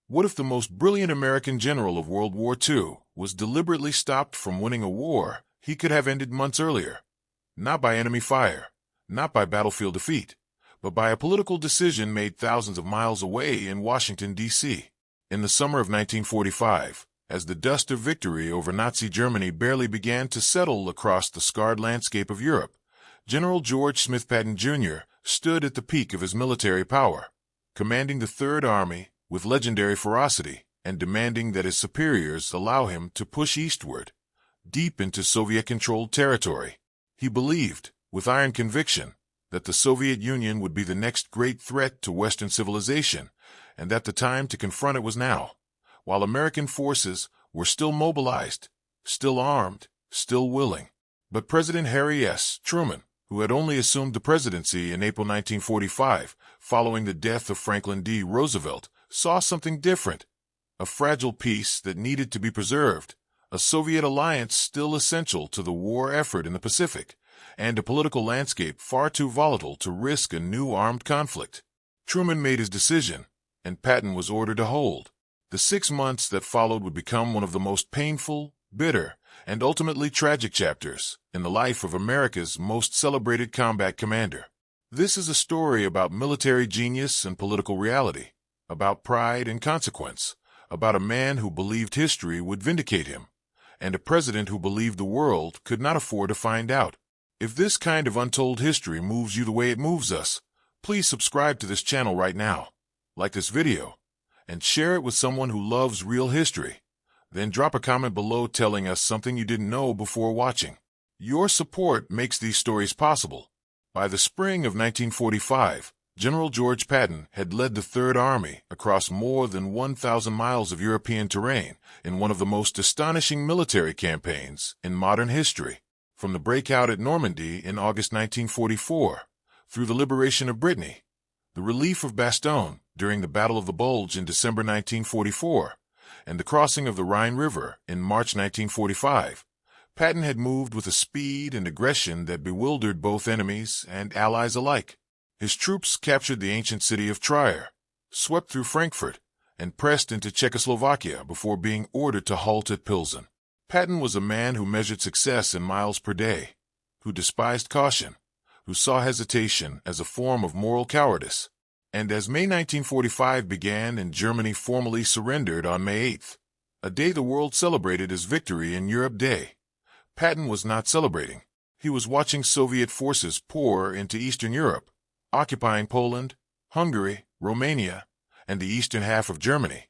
What if the most brilliant American general of World War II was deliberately stopped from winning a war he could have ended months earlier? Not by enemy fire, not by battlefield defeat, but by a political decision made thousands of miles away in Washington, D.C. In the summer of 1945, as the dust of victory over Nazi Germany barely began to settle across the scarred landscape of Europe, General George Smith Patton, Jr. stood at the peak of his military power, commanding the Third Army with legendary ferocity and demanding that his superiors allow him to push eastward, deep into Soviet-controlled territory. He believed, with iron conviction, that the Soviet Union would be the next great threat to Western civilization, and that the time to confront it was now, while American forces were still mobilized, still armed, still willing. But President Harry S. Truman, who had only assumed the presidency in April 1945, following the death of Franklin D. Roosevelt, saw something different, a fragile peace that needed to be preserved, a Soviet alliance still essential to the war effort in the Pacific, and a political landscape far too volatile to risk a new armed conflict. Truman made his decision, and Patton was ordered to hold. The 6 months that followed would become one of the most painful, bitter, and ultimately tragic chapters in the life of America's most celebrated combat commander. This is a story about military genius and political reality, about pride and consequence, about a man who believed history would vindicate him, and a president who believed the world could not afford to find out. If this kind of untold history moves you the way it moves us, please subscribe to this channel right now, like this video, and share it with someone who loves real history. Then drop a comment below telling us something you didn't know before watching. Your support makes these stories possible. By the spring of 1945, General George Patton had led the Third Army across more than 1,000 miles of European terrain in one of the most astonishing military campaigns in modern history. From the breakout at Normandy in August 1944, through the liberation of Brittany, the relief of Bastogne during the Battle of the Bulge in December 1944, and the crossing of the Rhine River in March 1945, Patton had moved with a speed and aggression that bewildered both enemies and allies alike. His troops captured the ancient city of Trier, swept through Frankfurt, and pressed into Czechoslovakia before being ordered to halt at Pilsen. Patton was a man who measured success in miles per day, who despised caution, who saw hesitation as a form of moral cowardice. And as May 1945 began and Germany formally surrendered on May 8th, a day the world celebrated as Victory in Europe Day, Patton was not celebrating. He was watching Soviet forces pour into Eastern Europe, occupying Poland, Hungary, Romania, and the eastern half of Germany,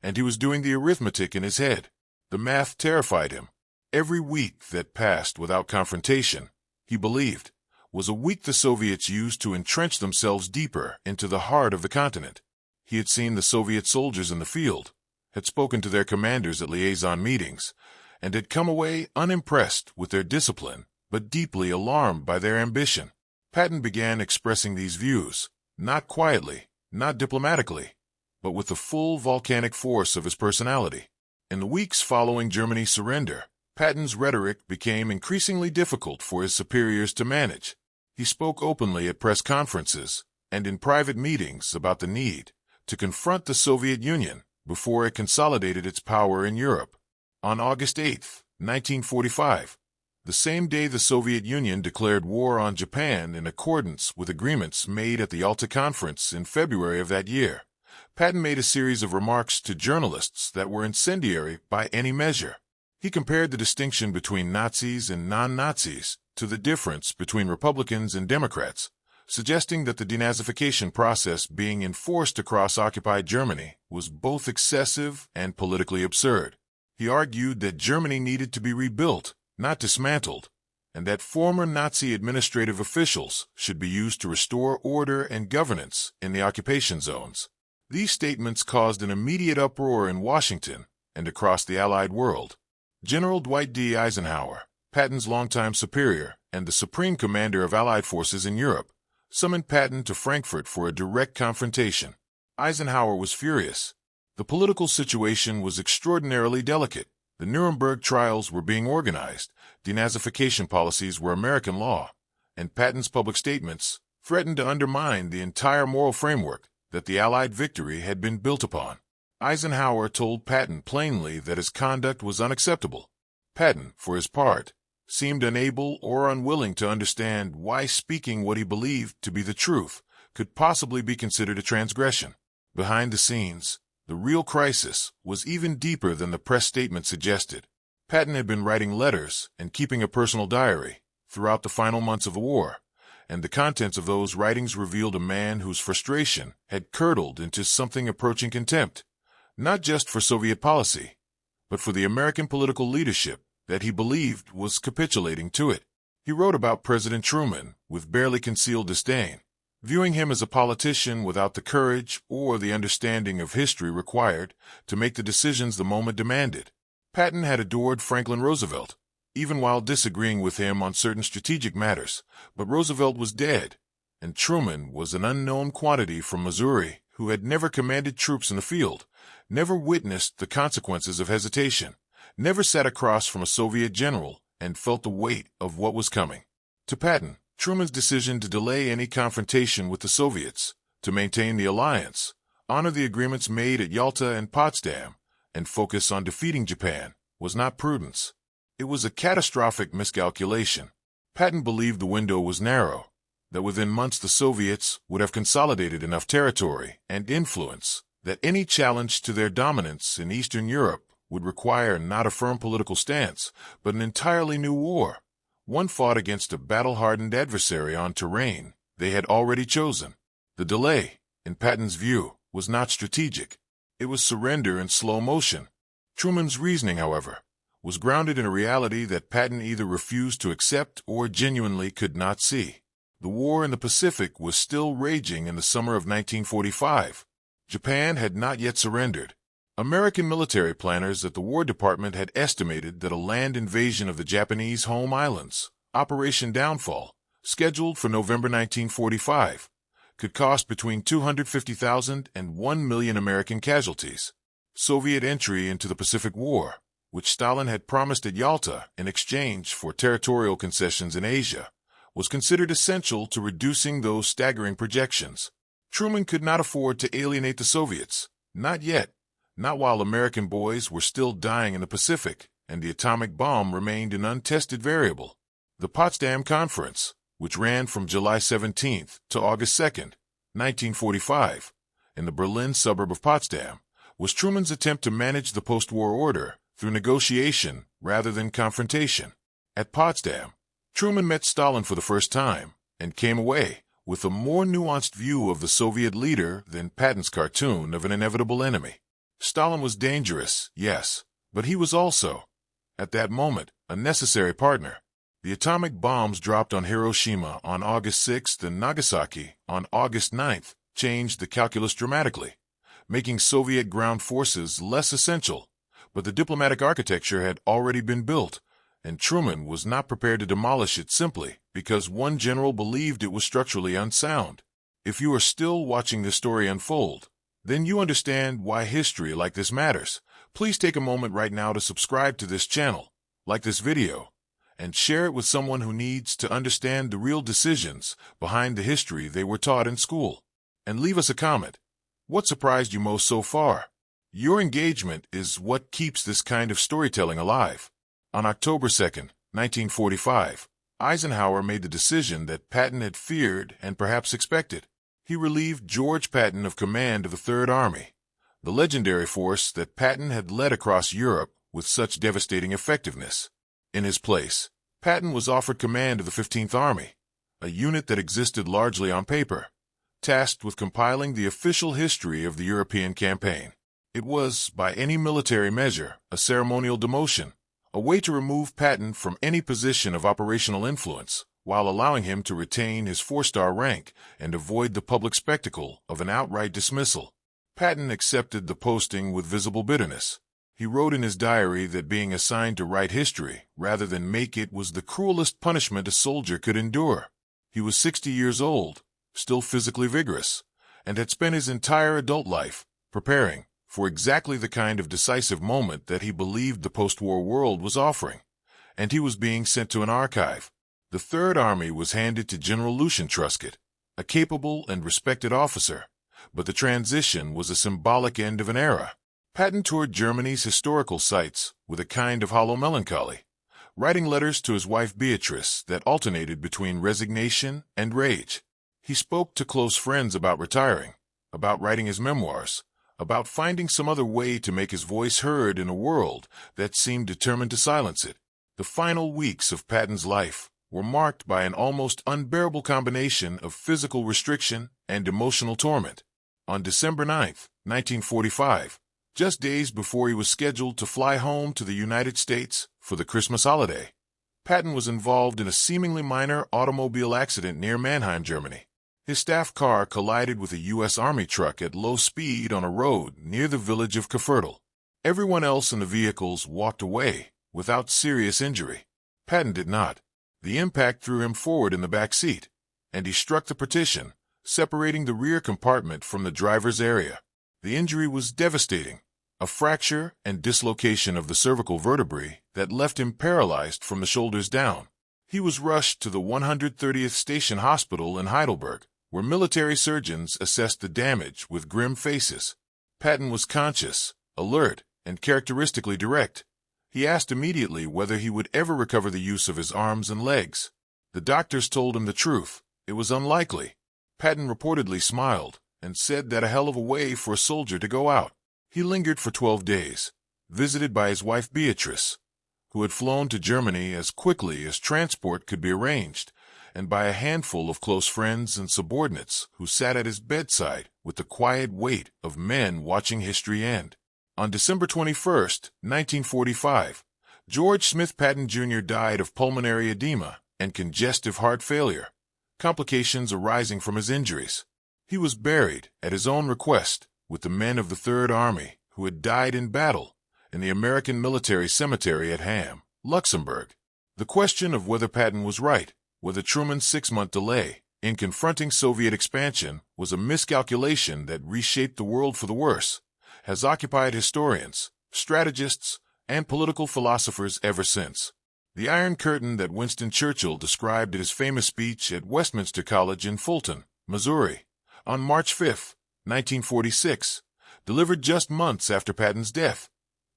and he was doing the arithmetic in his head. The math terrified him. Every week that passed without confrontation, he believed, was a week the Soviets used to entrench themselves deeper into the heart of the continent. He had seen the Soviet soldiers in the field, had spoken to their commanders at liaison meetings, and had come away unimpressed with their discipline, but deeply alarmed by their ambition. Patton began expressing these views, not quietly, not diplomatically, but with the full volcanic force of his personality. In the weeks following Germany's surrender, Patton's rhetoric became increasingly difficult for his superiors to manage. He spoke openly at press conferences and in private meetings about the need to confront the Soviet Union before it consolidated its power in Europe. On August 8, 1945, the same day the Soviet Union declared war on Japan in accordance with agreements made at the Yalta Conference in February of that year, Patton made a series of remarks to journalists that were incendiary by any measure. He compared the distinction between Nazis and non-Nazis to the difference between Republicans and Democrats, suggesting that the denazification process being enforced across occupied Germany was both excessive and politically absurd. He argued that Germany needed to be rebuilt, not dismantled, and that former Nazi administrative officials should be used to restore order and governance in the occupation zones. These statements caused an immediate uproar in Washington and across the Allied world. General Dwight D. Eisenhower, Patton's longtime superior and the supreme commander of Allied forces in Europe, summoned Patton to Frankfurt for a direct confrontation. Eisenhower was furious. The political situation was extraordinarily delicate. The Nuremberg trials were being organized, denazification policies were American law, and Patton's public statements threatened to undermine the entire moral framework that the Allied victory had been built upon. Eisenhower told Patton plainly that his conduct was unacceptable. Patton, for his part, seemed unable or unwilling to understand why speaking what he believed to be the truth could possibly be considered a transgression. Behind the scenes, the real crisis was even deeper than the press statement suggested. Patton had been writing letters and keeping a personal diary throughout the final months of the war, and the contents of those writings revealed a man whose frustration had curdled into something approaching contempt, not just for Soviet policy, but for the American political leadership that he believed was capitulating to it. He wrote about President Truman with barely concealed disdain, viewing him as a politician without the courage or the understanding of history required to make the decisions the moment demanded. Patton had adored Franklin Roosevelt, even while disagreeing with him on certain strategic matters, but Roosevelt was dead, and Truman was an unknown quantity from Missouri who had never commanded troops in the field, never witnessed the consequences of hesitation, never sat across from a Soviet general and felt the weight of what was coming. To Patton, Truman's decision to delay any confrontation with the Soviets, to maintain the alliance, honor the agreements made at Yalta and Potsdam, and focus on defeating Japan, was not prudence. It was a catastrophic miscalculation. Patton believed the window was narrow, that within months the Soviets would have consolidated enough territory and influence that any challenge to their dominance in Eastern Europe would require not a firm political stance, but an entirely new war, one fought against a battle-hardened adversary on terrain they had already chosen. The delay, in Patton's view, was not strategic. It was surrender in slow motion. Truman's reasoning, however, was grounded in a reality that Patton either refused to accept or genuinely could not see. The war in the Pacific was still raging in the summer of 1945. Japan had not yet surrendered. American military planners at the War Department had estimated that a land invasion of the Japanese home islands, Operation Downfall, scheduled for November 1945, could cost between 250,000 and 1 million American casualties. Soviet entry into the Pacific War, which Stalin had promised at Yalta in exchange for territorial concessions in Asia, was considered essential to reducing those staggering projections. Truman could not afford to alienate the Soviets, not yet, not while American boys were still dying in the Pacific and the atomic bomb remained an untested variable. The Potsdam Conference, which ran from July 17th to August 2nd, 1945, in the Berlin suburb of Potsdam, was Truman's attempt to manage the post-war order through negotiation rather than confrontation. At Potsdam, Truman met Stalin for the first time and came away with a more nuanced view of the Soviet leader than Patton's cartoon of an inevitable enemy. Stalin was dangerous, yes, but he was also, at that moment, a necessary partner. The atomic bombs dropped on Hiroshima on August 6th and Nagasaki on August 9th changed the calculus dramatically, making Soviet ground forces less essential, but the diplomatic architecture had already been built, and Truman was not prepared to demolish it simply because one general believed it was structurally unsound. If you are still watching this story unfold, then you understand why history like this matters. Please take a moment right now to subscribe to this channel, like this video, and share it with someone who needs to understand the real decisions behind the history they were taught in school. And leave us a comment. What surprised you most so far? Your engagement is what keeps this kind of storytelling alive. On October 2nd, 1945, Eisenhower made the decision that Patton had feared and perhaps expected. He relieved George Patton of command of the Third Army, the legendary force that Patton had led across Europe with such devastating effectiveness. In his place, Patton was offered command of the 15th Army, a unit that existed largely on paper, tasked with compiling the official history of the European campaign. It was, by any military measure, a ceremonial demotion, a way to remove Patton from any position of operational influence, while allowing him to retain his 4-star rank and avoid the public spectacle of an outright dismissal. Patton accepted the posting with visible bitterness. He wrote in his diary that being assigned to write history rather than make it was the cruelest punishment a soldier could endure. He was 60 years old, still physically vigorous, and had spent his entire adult life preparing for exactly the kind of decisive moment that he believed the post-war world was offering, and he was being sent to an archive. The Third Army was handed to General Lucian Truscott, a capable and respected officer, but the transition was a symbolic end of an era. Patton toured Germany's historical sites with a kind of hollow melancholy, writing letters to his wife Beatrice that alternated between resignation and rage. He spoke to close friends about retiring, about writing his memoirs, about finding some other way to make his voice heard in a world that seemed determined to silence it. The final weeks of Patton's life were marked by an almost unbearable combination of physical restriction and emotional torment. On December 9, 1945, just days before he was scheduled to fly home to the United States for the Christmas holiday, Patton was involved in a seemingly minor automobile accident near Mannheim, Germany. His staff car collided with a U.S. Army truck at low speed on a road near the village of Kfurtel. Everyone else in the vehicles walked away without serious injury. Patton did not. The impact threw him forward in the back seat, and he struck the partition, separating the rear compartment from the driver's area. The injury was devastating, a fracture and dislocation of the cervical vertebrae that left him paralyzed from the shoulders down. He was rushed to the 130th Station Hospital in Heidelberg, where military surgeons assessed the damage with grim faces. Patton was conscious, alert, and characteristically direct. He asked immediately whether he would ever recover the use of his arms and legs. The doctors told him the truth. It was unlikely. Patton reportedly smiled and said that a hell of a way for a soldier to go out. He lingered for 12 days, visited by his wife Beatrice, who had flown to Germany as quickly as transport could be arranged, and by a handful of close friends and subordinates who sat at his bedside with the quiet weight of men watching history end. On December 21, 1945, George Smith Patton Jr. died of pulmonary edema and congestive heart failure, complications arising from his injuries. He was buried, at his own request, with the men of the Third Army who had died in battle in the American Military Cemetery at Hamm, Luxembourg. The question of whether Patton was right, whether Truman's 6-month delay in confronting Soviet expansion was a miscalculation that reshaped the world for the worse, has occupied historians, strategists, and political philosophers ever since. The Iron Curtain that Winston Churchill described in his famous speech at Westminster College in Fulton, Missouri, on March 5, 1946, delivered just months after Patton's death,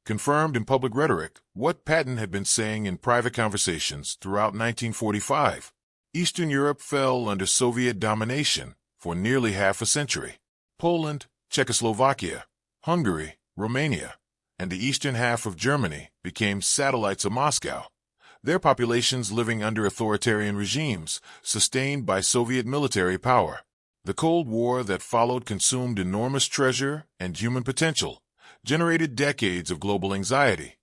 confirmed in public rhetoric what Patton had been saying in private conversations throughout 1945. Eastern Europe fell under Soviet domination for nearly half a century. Poland, Czechoslovakia, Hungary, Romania, and the eastern half of Germany became satellites of Moscow, their populations living under authoritarian regimes sustained by Soviet military power. The Cold War that followed consumed enormous treasure and human potential, generated decades of global anxiety,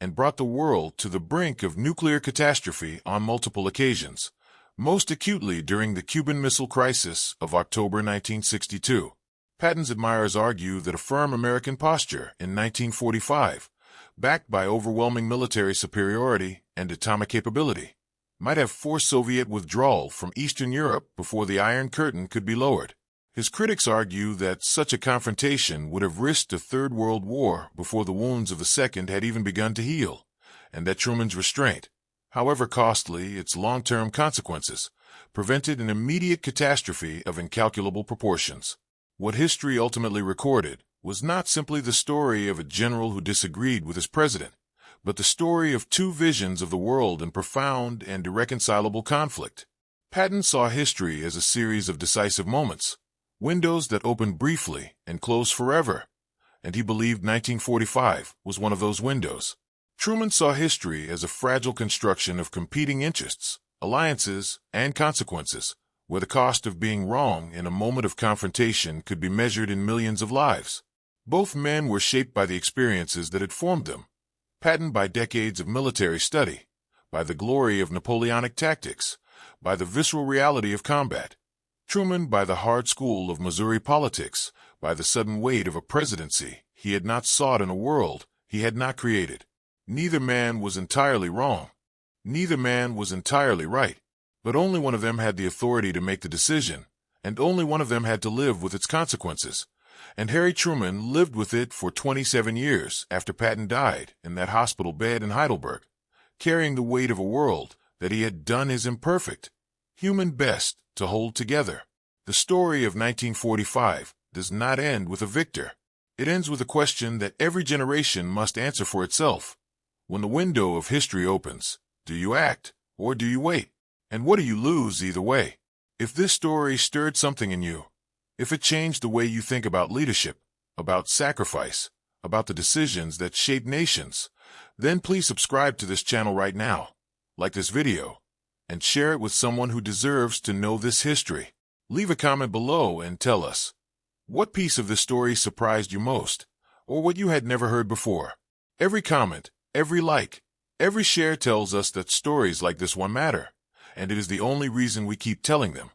and brought the world to the brink of nuclear catastrophe on multiple occasions, most acutely during the Cuban Missile Crisis of October 1962. Patton's admirers argue that a firm American posture in 1945, backed by overwhelming military superiority and atomic capability, might have forced Soviet withdrawal from Eastern Europe before the Iron Curtain could be lowered. His critics argue that such a confrontation would have risked a Third World War before the wounds of the Second had even begun to heal, and that Truman's restraint, however costly its long-term consequences, prevented an immediate catastrophe of incalculable proportions. What history ultimately recorded was not simply the story of a general who disagreed with his president, but the story of two visions of the world in profound and irreconcilable conflict. Patton saw history as a series of decisive moments, windows that opened briefly and closed forever, and he believed 1945 was one of those windows. Truman saw history as a fragile construction of competing interests, alliances, and consequences, where the cost of being wrong in a moment of confrontation could be measured in millions of lives. Both men were shaped by the experiences that had formed them. Patton by decades of military study, by the glory of Napoleonic tactics, by the visceral reality of combat. Truman by the hard school of Missouri politics, by the sudden weight of a presidency he had not sought in a world he had not created. Neither man was entirely wrong. Neither man was entirely right. But only one of them had the authority to make the decision, and only one of them had to live with its consequences. And Harry Truman lived with it for 27 years after Patton died in that hospital bed in Heidelberg, carrying the weight of a world that he had done his imperfect, human best to hold together. The story of 1945 does not end with a victor. It ends with a question that every generation must answer for itself. When the window of history opens, do you act or do you wait? And what do you lose either way? If this story stirred something in you, if it changed the way you think about leadership, about sacrifice, about the decisions that shape nations, then please subscribe to this channel right now, like this video, and share it with someone who deserves to know this history. Leave a comment below and tell us what piece of this story surprised you most, or what you had never heard before. Every comment, every like, every share tells us that stories like this one matter, and it is the only reason we keep telling them.